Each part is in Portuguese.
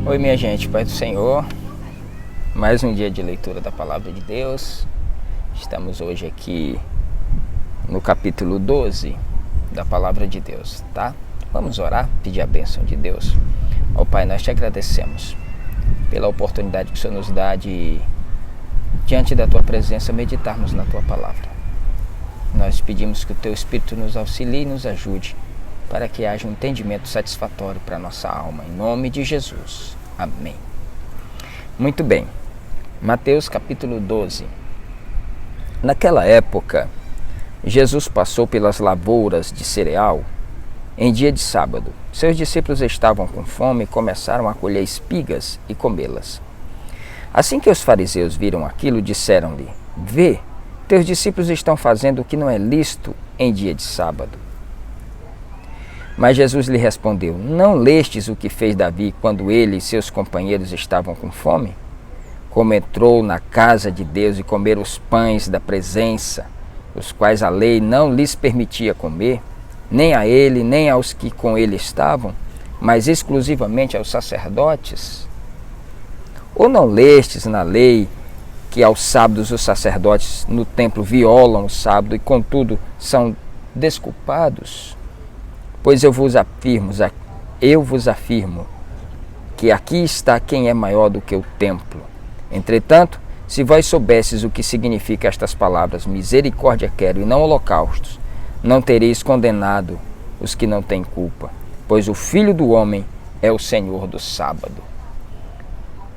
Oi, minha gente, Pai do Senhor, mais um dia de leitura da Palavra de Deus. Estamos hoje aqui no capítulo 12 da Palavra de Deus, tá? Vamos orar, pedir a bênção de Deus. Ó Pai, nós te agradecemos pela oportunidade que o Senhor nos dá de, diante da Tua presença, meditarmos na Tua Palavra. Nós pedimos que o Teu Espírito nos auxilie e nos ajude para que haja um entendimento satisfatório para a nossa alma, em nome de Jesus. Amém. Muito bem, Mateus capítulo 12. Naquela época, Jesus passou pelas lavouras de cereal em dia de sábado. Seus discípulos estavam com fome e começaram a colher espigas e comê-las. Assim que os fariseus viram aquilo, disseram-lhe: Vê, teus discípulos estão fazendo o que não é lícito em dia de sábado. Mas Jesus lhe respondeu: Não lestes o que fez Davi quando ele e seus companheiros estavam com fome? Como entrou na casa de Deus e comeram os pães da presença, os quais a lei não lhes permitia comer, nem a ele, nem aos que com ele estavam, mas exclusivamente aos sacerdotes? Ou não lestes na lei que aos sábados os sacerdotes no templo violam o sábado e contudo são desculpados? Pois eu vos afirmo que aqui está quem é maior do que o templo. Entretanto, se vós soubesses o que significa estas palavras, misericórdia quero e não holocaustos, não tereis condenado os que não têm culpa, pois o Filho do Homem é o Senhor do sábado.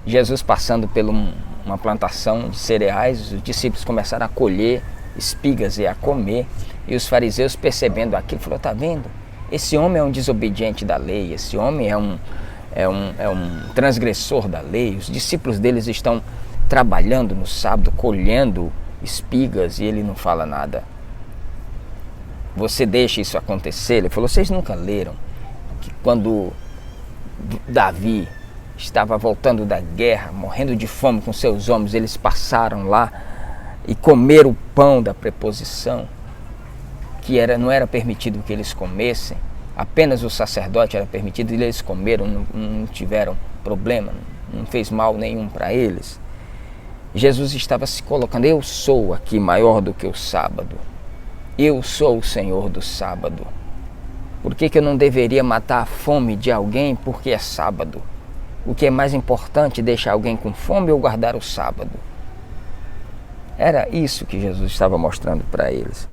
Jesus passando por uma plantação de cereais, os discípulos começaram a colher espigas e a comer, e os fariseus percebendo aquilo, falaram: está vendo? Esse homem é um desobediente da lei, esse homem é um transgressor da lei. Os discípulos deles estão trabalhando no sábado, colhendo espigas, e ele não fala nada. Você deixa isso acontecer? Ele falou: vocês nunca leram que quando Davi estava voltando da guerra, morrendo de fome com seus homens, eles passaram lá e comeram o pão da preposição, que não era permitido que eles comessem, apenas o sacerdote era permitido, e eles comeram, não tiveram problema, não fez mal nenhum para eles. Jesus estava se colocando: eu sou aqui maior do que o sábado, eu sou o Senhor do sábado. Por que eu não deveria matar a fome de alguém porque é sábado? O que é mais importante, deixar alguém com fome ou guardar o sábado? Era isso que Jesus estava mostrando para eles.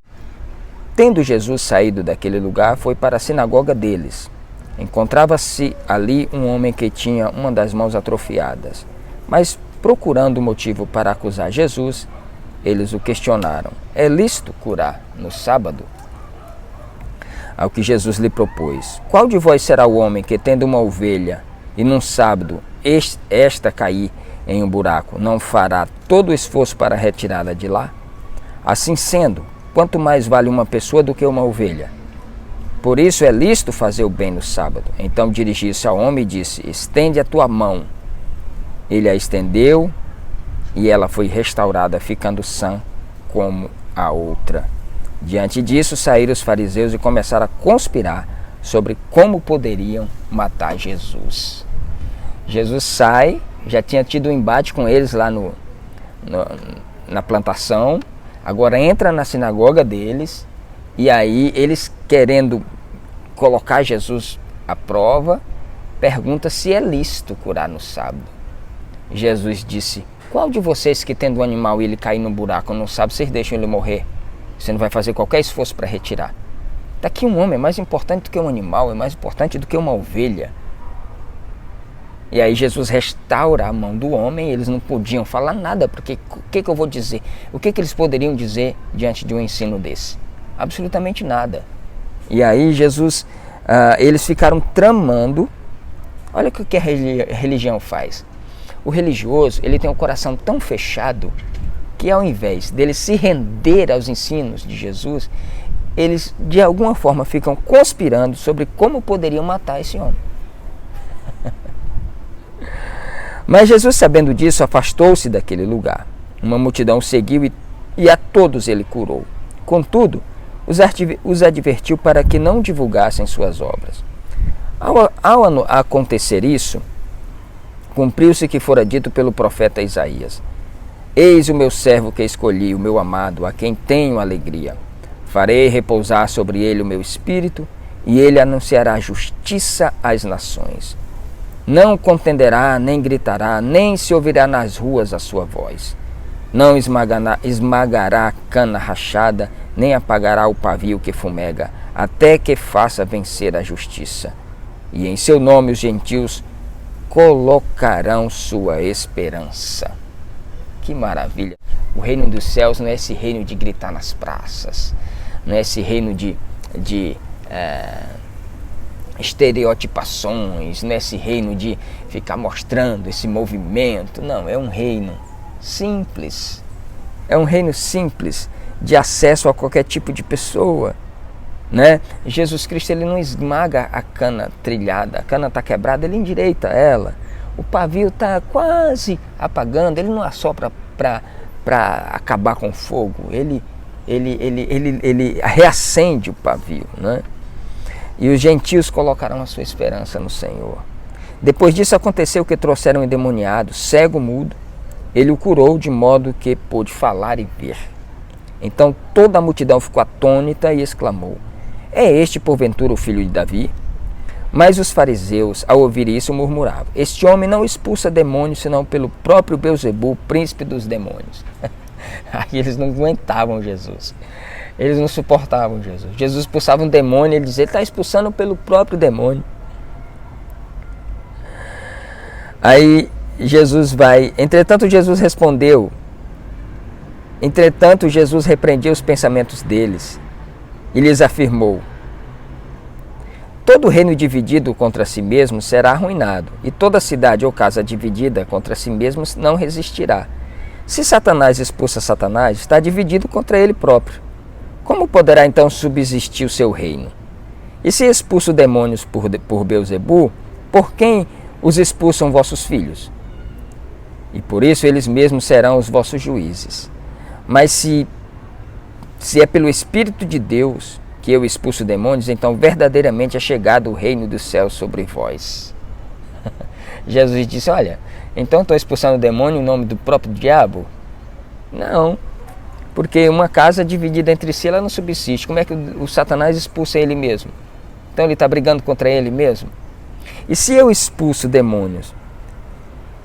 Tendo Jesus saído daquele lugar, foi para a sinagoga deles. Encontrava-se ali um homem que tinha uma das mãos atrofiadas. Mas, procurando motivo para acusar Jesus, eles o questionaram: é lícito curar no sábado? Ao que Jesus lhe propôs: qual de vós será o homem que, tendo uma ovelha, e num sábado esta cair em um buraco, não fará todo o esforço para retirá-la de lá? Assim sendo, quanto mais vale uma pessoa do que uma ovelha? Por isso é lícito fazer o bem no sábado. Então dirigiu-se ao homem e disse: estende a tua mão. Ele a estendeu e ela foi restaurada, ficando sã como a outra. Diante disso saíram os fariseus e começaram a conspirar sobre como poderiam matar Jesus. Jesus sai, já tinha tido um embate com eles lá na plantação. Agora entra na sinagoga deles, e aí eles, querendo colocar Jesus à prova, pergunta se é lícito curar no sábado. Jesus disse: qual de vocês que tendo um animal e ele cair no buraco no sábado, vocês deixam ele morrer? Você não vai fazer qualquer esforço para retirar. Daqui um homem é mais importante do que um animal, é mais importante do que uma ovelha. E aí Jesus restaura a mão do homem, eles não podiam falar nada, porque o que eu vou dizer? O que eles poderiam dizer diante de um ensino desse? Absolutamente nada. E aí eles ficaram tramando. Olha o que a religião faz. O religioso, ele tem um coração tão fechado que, ao invés dele se render aos ensinos de Jesus, eles de alguma forma ficam conspirando sobre como poderiam matar esse homem. Mas Jesus, sabendo disso, afastou-se daquele lugar. Uma multidão o seguiu e a todos ele curou. Contudo, os advertiu para que não divulgassem suas obras. Ao acontecer isso, cumpriu-se que fora dito pelo profeta Isaías: Eis o meu servo que escolhi, o meu amado, a quem tenho alegria. Farei repousar sobre ele o meu espírito, e ele anunciará justiça às nações. Não contenderá, nem gritará, nem se ouvirá nas ruas a sua voz. Não esmagará a cana rachada, nem apagará o pavio que fumega, até que faça vencer a justiça. E em seu nome os gentios colocarão sua esperança. Que maravilha! O reino dos céus não é esse reino de gritar nas praças, não é esse reino de estereotipações, não é esse reino de ficar mostrando esse movimento. Não, é um reino simples. É um reino simples de acesso a qualquer tipo de pessoa, né? Jesus Cristo, ele não esmaga a cana trilhada, a cana está quebrada, ele endireita ela. O pavio está quase apagando, ele não assopra para acabar com o fogo, ele reacende o pavio, né? E os gentios colocarão a sua esperança no Senhor. Depois disso aconteceu que trouxeram um endemoniado, cego, mudo. Ele o curou de modo que pôde falar e ver. Então toda a multidão ficou atônita e exclamou: É este porventura o filho de Davi? Mas os fariseus, ao ouvir isso, murmuravam: Este homem não expulsa demônios, senão pelo próprio Beelzebul, príncipe dos demônios. Aí eles não aguentavam Jesus. Eles não suportavam Jesus. Jesus expulsava um demônio, ele dizia: Ele está expulsando pelo próprio demônio. Aí Jesus vai... Entretanto, Jesus respondeu. Entretanto, Jesus repreendeu os pensamentos deles e lhes afirmou: Todo reino dividido contra si mesmo será arruinado, e toda cidade ou casa dividida contra si mesmo não resistirá. Se Satanás expulsa Satanás, está dividido contra ele próprio. Como poderá então subsistir o seu reino? E se expulso demônios por Beelzebul, por quem os expulsam vossos filhos? E por isso eles mesmos serão os vossos juízes. Mas se é pelo Espírito de Deus que eu expulso demônios, então verdadeiramente é chegado o reino dos céus sobre vós. Jesus disse: Olha, então estou expulsando o demônio em nome do próprio diabo? Não, porque uma casa dividida entre si, ela não subsiste. Como é que o Satanás expulsa ele mesmo? Então ele está brigando contra ele mesmo? E se eu expulso demônios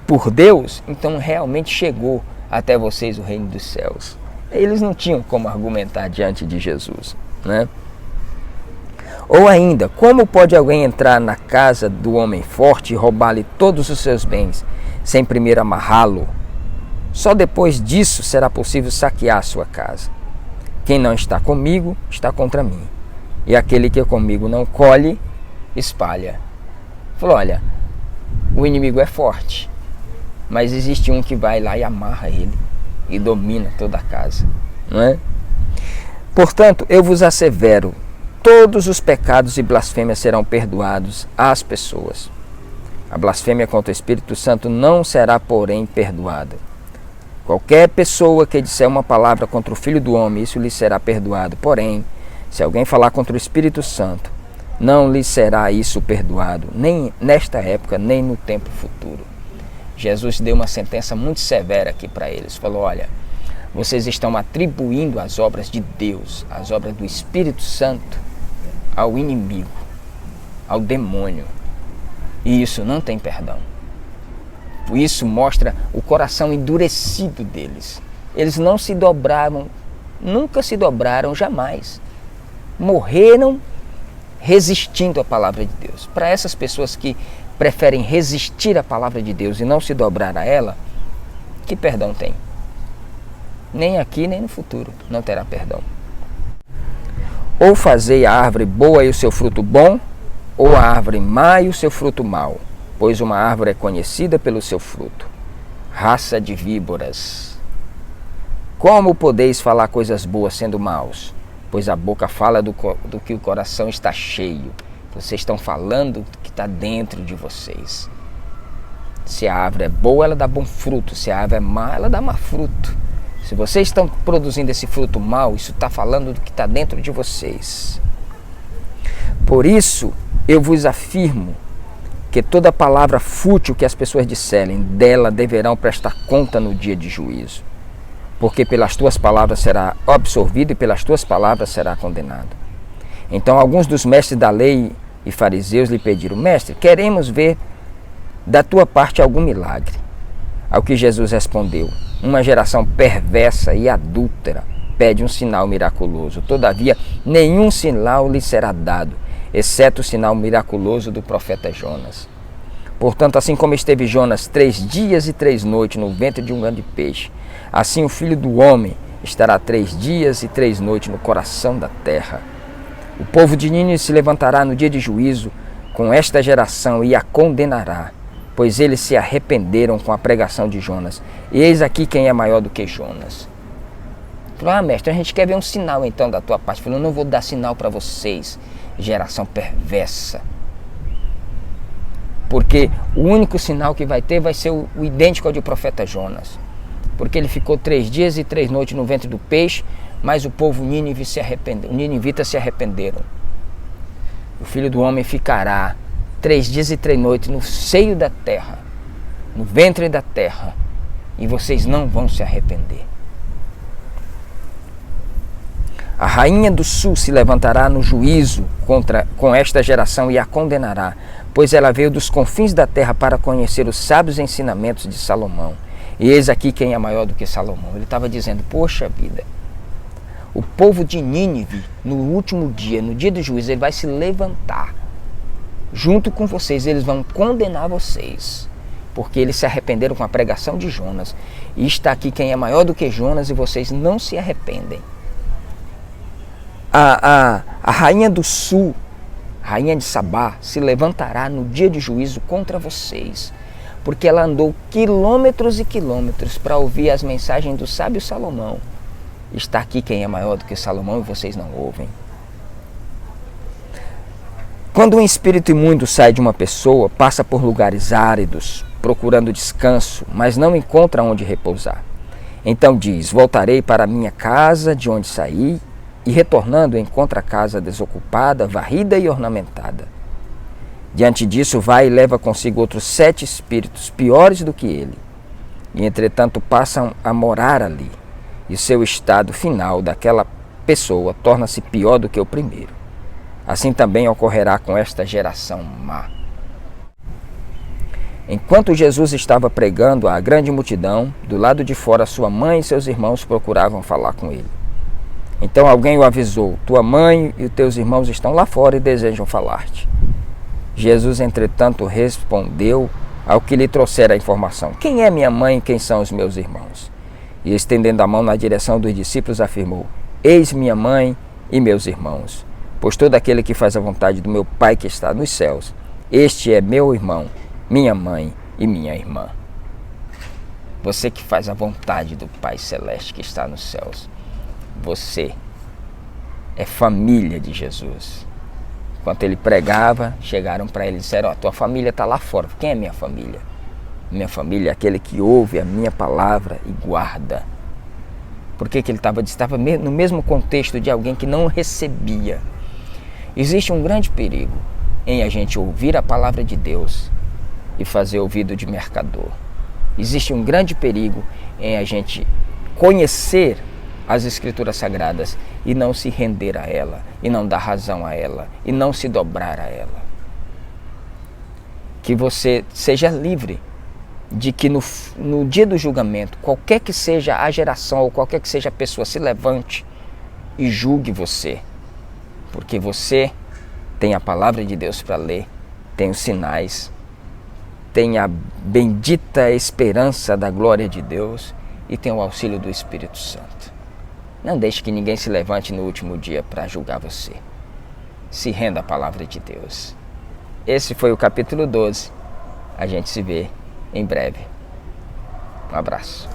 por Deus, então realmente chegou até vocês o reino dos céus. Eles não tinham como argumentar diante de Jesus, né? Ou ainda, como pode alguém entrar na casa do homem forte e roubar-lhe todos os seus bens, sem primeiro amarrá-lo? Só depois disso será possível saquear a sua casa. Quem não está comigo, está contra mim. E aquele que comigo não colhe, espalha. Falou: olha, o inimigo é forte, mas existe um que vai lá e amarra ele e domina toda a casa, não é? Portanto, eu vos assevero, todos os pecados e blasfêmias serão perdoados às pessoas. A blasfêmia contra o Espírito Santo não será, porém, perdoada. Qualquer pessoa que disser uma palavra contra o Filho do Homem, isso lhe será perdoado. Porém, se alguém falar contra o Espírito Santo, não lhe será isso perdoado, nem nesta época, nem no tempo futuro. Jesus deu uma sentença muito severa aqui para eles. Falou: olha, vocês estão atribuindo as obras de Deus, as obras do Espírito Santo, ao inimigo, ao demônio. E isso não tem perdão. Isso mostra o coração endurecido deles. Eles não se dobraram, nunca se dobraram, jamais. Morreram resistindo à palavra de Deus. Para essas pessoas que preferem resistir à palavra de Deus e não se dobrar a ela, que perdão tem? Nem aqui, nem no futuro não terá perdão. Ou fazei a árvore boa e o seu fruto bom, ou a árvore má e o seu fruto mau, pois uma árvore é conhecida pelo seu fruto. Raça de víboras! Como podeis falar coisas boas sendo maus? Pois a boca fala do que o coração está cheio. Vocês estão falando do que está dentro de vocês. Se a árvore é boa, ela dá bom fruto. Se a árvore é má, ela dá má fruto. Se vocês estão produzindo esse fruto mau, isso está falando do que está dentro de vocês. Por isso, eu vos afirmo porque toda palavra fútil que as pessoas disserem, dela deverão prestar conta no dia de juízo. Porque pelas tuas palavras será absorvido e pelas tuas palavras será condenado. Então alguns dos mestres da lei e fariseus lhe pediram: mestre, queremos ver da tua parte algum milagre. Ao que Jesus respondeu: uma geração perversa e adúltera pede um sinal miraculoso. Todavia, nenhum sinal lhe será dado, exceto o sinal miraculoso do profeta Jonas. Portanto, assim como esteve Jonas 3 dias e 3 noites no ventre de um grande peixe, assim o Filho do Homem estará 3 dias e 3 noites no coração da terra. O povo de Nínive se levantará no dia de juízo com esta geração e a condenará, pois eles se arrependeram com a pregação de Jonas. E eis aqui quem é maior do que Jonas. Falou: mestre, a gente quer ver um sinal então da tua parte. Falou: não vou dar sinal para vocês, geração perversa. Porque o único sinal que vai ter vai ser o idêntico ao do profeta Jonas. Porque ele ficou 3 dias e 3 noites no ventre do peixe, mas o povo Nínive se arrependeu, os ninivitas se arrependeram. O Filho do Homem ficará 3 dias e 3 noites no seio da terra, no ventre da terra, e vocês não vão se arrepender. A rainha do sul se levantará no juízo com esta geração e a condenará, pois ela veio dos confins da terra para conhecer os sábios ensinamentos de Salomão. E eis aqui quem é maior do que Salomão. Ele estava dizendo: poxa vida, o povo de Nínive, no último dia, no dia do juízo, ele vai se levantar junto com vocês, eles vão condenar vocês, porque eles se arrependeram com a pregação de Jonas. E está aqui quem é maior do que Jonas, e vocês não se arrependem. A rainha do sul, rainha de Sabá, se levantará no dia de juízo contra vocês, porque ela andou quilômetros e quilômetros para ouvir as mensagens do sábio Salomão. Está aqui quem é maior do que Salomão, e vocês não ouvem. Quando um espírito imundo sai de uma pessoa, passa por lugares áridos, procurando descanso, mas não encontra onde repousar. Então diz: voltarei para a minha casa de onde saí, e retornando encontra a casa desocupada, varrida e ornamentada. Diante disso vai e leva consigo outros 7 espíritos piores do que ele, e entretanto passam a morar ali, e seu estado final daquela pessoa torna-se pior do que o primeiro. Assim também ocorrerá com esta geração má. Enquanto Jesus estava pregando à grande multidão, do lado de fora sua mãe e seus irmãos procuravam falar com ele. Então alguém o avisou: tua mãe e os teus irmãos estão lá fora e desejam falar-te. Jesus, entretanto, respondeu ao que lhe trouxera a informação: quem é minha mãe e quem são os meus irmãos? E estendendo a mão na direção dos discípulos, afirmou: eis minha mãe e meus irmãos, pois todo aquele que faz a vontade do meu Pai que está nos céus, este é meu irmão, minha mãe e minha irmã. Você que faz a vontade do Pai Celeste que está nos céus, você é família de Jesus. Enquanto ele pregava, chegaram para ele e disseram: tua família está lá fora. Quem é minha família? Minha família é aquele que ouve a minha palavra e guarda. Por que ele estava no mesmo contexto de alguém que não recebia. Existe um grande perigo em a gente ouvir a palavra de Deus e fazer ouvido de mercador. Existe um grande perigo em a gente conhecer as Escrituras Sagradas e não se render a ela, e não dar razão a ela, e não se dobrar a ela. Que você seja livre de que no dia do julgamento, qualquer que seja a geração ou qualquer que seja a pessoa, se levante e julgue você, porque você tem a palavra de Deus para ler, tem os sinais, tem a bendita esperança da glória de Deus e tem o auxílio do Espírito Santo. Não deixe que ninguém se levante no último dia para julgar você. Se renda à palavra de Deus. Esse foi o capítulo 12. A gente se vê em breve. Um abraço.